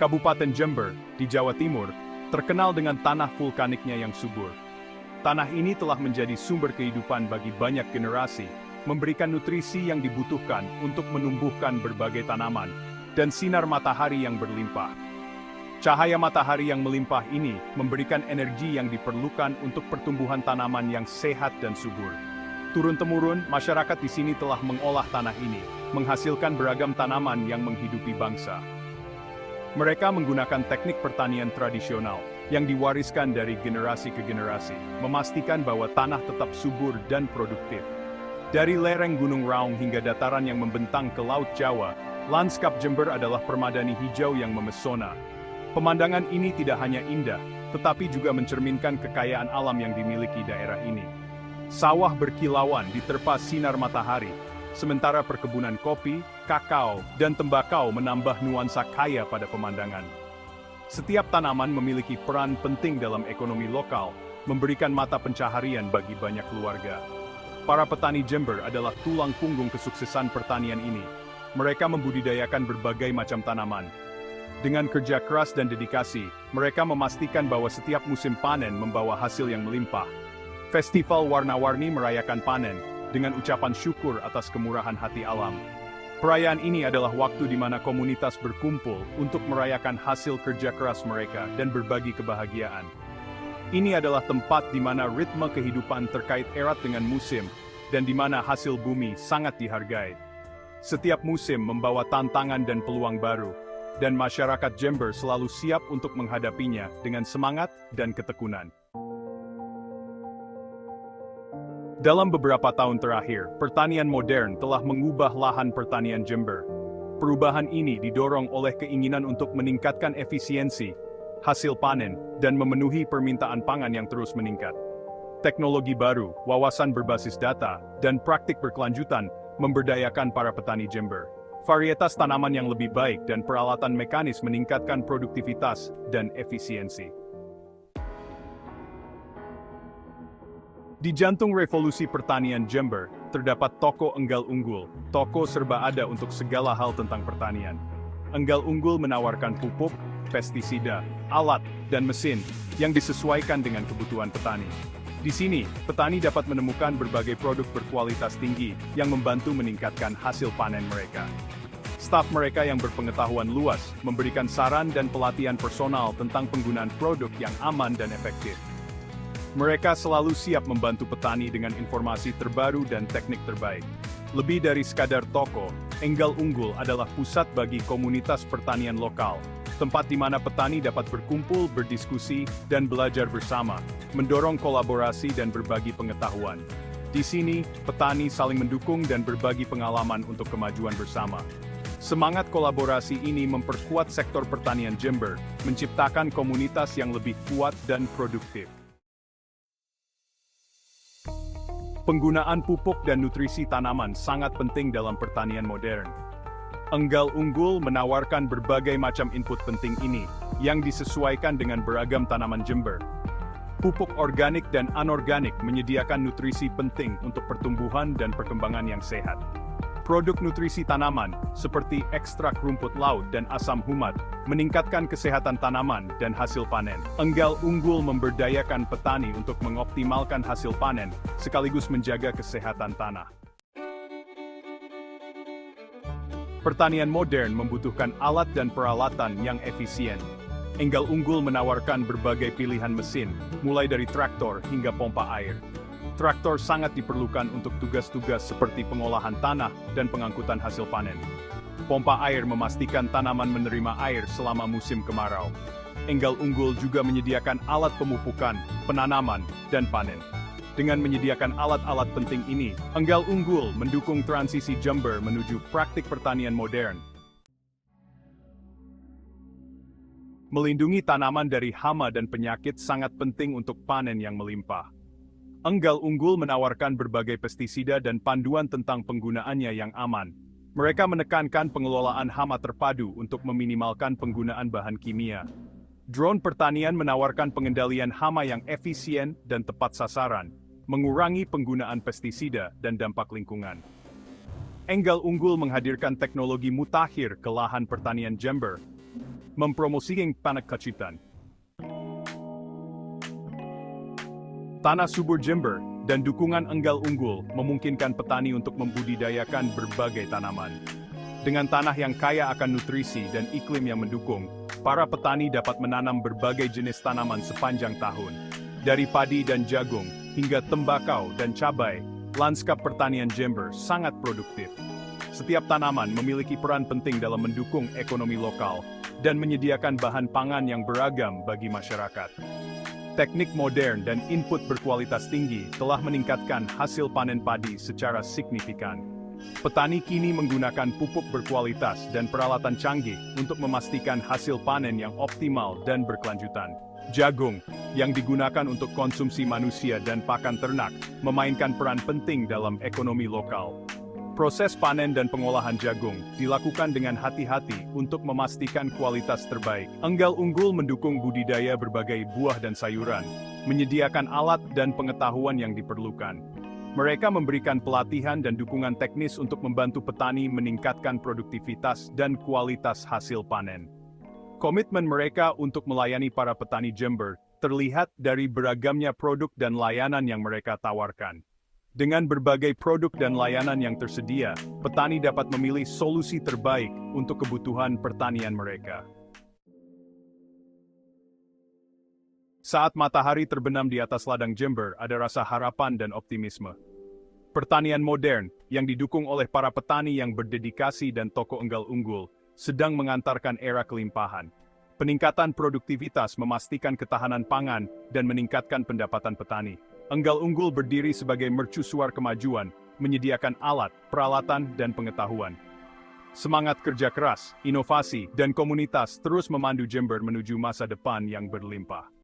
Kabupaten Jember, di Jawa Timur, terkenal dengan tanah vulkaniknya yang subur. Tanah ini telah menjadi sumber kehidupan bagi banyak generasi, memberikan nutrisi yang dibutuhkan untuk menumbuhkan berbagai tanaman, dan sinar matahari yang berlimpah. Cahaya matahari yang melimpah ini memberikan energi yang diperlukan untuk pertumbuhan tanaman yang sehat dan subur. Turun-temurun, masyarakat di sini telah mengolah tanah ini, menghasilkan beragam tanaman yang menghidupi bangsa. Mereka menggunakan teknik pertanian tradisional yang diwariskan dari generasi ke generasi, memastikan bahwa tanah tetap subur dan produktif. Dari lereng Gunung Raung hingga dataran yang membentang ke Laut Jawa, lanskap Jember adalah permadani hijau yang memesona. Pemandangan ini tidak hanya indah, tetapi juga mencerminkan kekayaan alam yang dimiliki daerah ini. Sawah berkilauan diterpa sinar matahari, sementara perkebunan kopi, kakao, dan tembakau menambah nuansa kaya pada pemandangan. Setiap tanaman memiliki peran penting dalam ekonomi lokal, memberikan mata pencaharian bagi banyak keluarga. Para petani Jember adalah tulang punggung kesuksesan pertanian ini. Mereka membudidayakan berbagai macam tanaman. Dengan kerja keras dan dedikasi, mereka memastikan bahwa setiap musim panen membawa hasil yang melimpah. Festival warna-warni merayakan panen, dengan ucapan syukur atas kemurahan hati alam. Perayaan ini adalah waktu di mana komunitas berkumpul untuk merayakan hasil kerja keras mereka dan berbagi kebahagiaan. Ini adalah tempat di mana ritme kehidupan terkait erat dengan musim, dan di mana hasil bumi sangat dihargai. Setiap musim membawa tantangan dan peluang baru, dan masyarakat Jember selalu siap untuk menghadapinya dengan semangat dan ketekunan. Dalam beberapa tahun terakhir, pertanian modern telah mengubah lahan pertanian Jember. Perubahan ini didorong oleh keinginan untuk meningkatkan efisiensi, hasil panen, dan memenuhi permintaan pangan yang terus meningkat. Teknologi baru, wawasan berbasis data, dan praktik berkelanjutan memberdayakan para petani Jember. Varietas tanaman yang lebih baik dan peralatan mekanis meningkatkan produktivitas dan efisiensi. Di jantung revolusi pertanian Jember, terdapat toko Enggal Unggul, toko serba ada untuk segala hal tentang pertanian. Enggal Unggul menawarkan pupuk, pestisida, alat, dan mesin yang disesuaikan dengan kebutuhan petani. Di sini, petani dapat menemukan berbagai produk berkualitas tinggi yang membantu meningkatkan hasil panen mereka. Staf mereka yang berpengetahuan luas memberikan saran dan pelatihan personal tentang penggunaan produk yang aman dan efektif. Mereka selalu siap membantu petani dengan informasi terbaru dan teknik terbaik. Lebih dari sekadar toko, Enggal Unggul adalah pusat bagi komunitas pertanian lokal, tempat di mana petani dapat berkumpul, berdiskusi, dan belajar bersama, mendorong kolaborasi dan berbagi pengetahuan. Di sini, petani saling mendukung dan berbagi pengalaman untuk kemajuan bersama. Semangat kolaborasi ini memperkuat sektor pertanian Jember, menciptakan komunitas yang lebih kuat dan produktif. Penggunaan pupuk dan nutrisi tanaman sangat penting dalam pertanian modern. Enggal Unggul menawarkan berbagai macam input penting ini, yang disesuaikan dengan beragam tanaman Jember. Pupuk organik dan anorganik menyediakan nutrisi penting untuk pertumbuhan dan perkembangan yang sehat. Produk nutrisi tanaman, seperti ekstrak rumput laut dan asam humat, meningkatkan kesehatan tanaman dan hasil panen. Enggal Unggul memberdayakan petani untuk mengoptimalkan hasil panen, sekaligus menjaga kesehatan tanah. Pertanian modern membutuhkan alat dan peralatan yang efisien. Enggal Unggul menawarkan berbagai pilihan mesin, mulai dari traktor hingga pompa air. Traktor sangat diperlukan untuk tugas-tugas seperti pengolahan tanah dan pengangkutan hasil panen. Pompa air memastikan tanaman menerima air selama musim kemarau. Enggal Unggul juga menyediakan alat pemupukan, penanaman, dan panen. Dengan menyediakan alat-alat penting ini, Enggal Unggul mendukung transisi Jember menuju praktik pertanian modern. Melindungi tanaman dari hama dan penyakit sangat penting untuk panen yang melimpah. Enggal Unggul menawarkan berbagai pestisida dan panduan tentang penggunaannya yang aman. Mereka menekankan pengelolaan hama terpadu untuk meminimalkan penggunaan bahan kimia. Drone pertanian menawarkan pengendalian hama yang efisien dan tepat sasaran, mengurangi penggunaan pestisida dan dampak lingkungan. Enggal Unggul menghadirkan teknologi mutakhir ke lahan pertanian Jember. mempromosikan panakacitan. Tanah subur Jember dan dukungan Enggal Unggul memungkinkan petani untuk membudidayakan berbagai tanaman. Dengan tanah yang kaya akan nutrisi dan iklim yang mendukung, para petani dapat menanam berbagai jenis tanaman sepanjang tahun. Dari padi dan jagung, hingga tembakau dan cabai, lanskap pertanian Jember sangat produktif. Setiap tanaman memiliki peran penting dalam mendukung ekonomi lokal dan menyediakan bahan pangan yang beragam bagi masyarakat. Teknik modern dan input berkualitas tinggi telah meningkatkan hasil panen padi secara signifikan. Petani kini menggunakan pupuk berkualitas dan peralatan canggih untuk memastikan hasil panen yang optimal dan berkelanjutan. Jagung, yang digunakan untuk konsumsi manusia dan pakan ternak, memainkan peran penting dalam ekonomi lokal. Proses panen dan pengolahan jagung dilakukan dengan hati-hati untuk memastikan kualitas terbaik. Enggal Unggul mendukung budidaya berbagai buah dan sayuran, menyediakan alat dan pengetahuan yang diperlukan. Mereka memberikan pelatihan dan dukungan teknis untuk membantu petani meningkatkan produktivitas dan kualitas hasil panen. Komitmen mereka untuk melayani para petani Jember terlihat dari beragamnya produk dan layanan yang mereka tawarkan. Dengan berbagai produk dan layanan yang tersedia, petani dapat memilih solusi terbaik untuk kebutuhan pertanian mereka. Saat matahari terbenam di atas ladang Jember, ada rasa harapan dan optimisme. Pertanian modern, yang didukung oleh para petani yang berdedikasi dan tokoh Enggal Unggul, sedang mengantarkan era kelimpahan. Peningkatan produktivitas memastikan ketahanan pangan dan meningkatkan pendapatan petani. Enggal Unggul berdiri sebagai mercusuar kemajuan, menyediakan alat, peralatan, dan pengetahuan. Semangat kerja keras, inovasi, dan komunitas terus memandu Jember menuju masa depan yang berlimpah.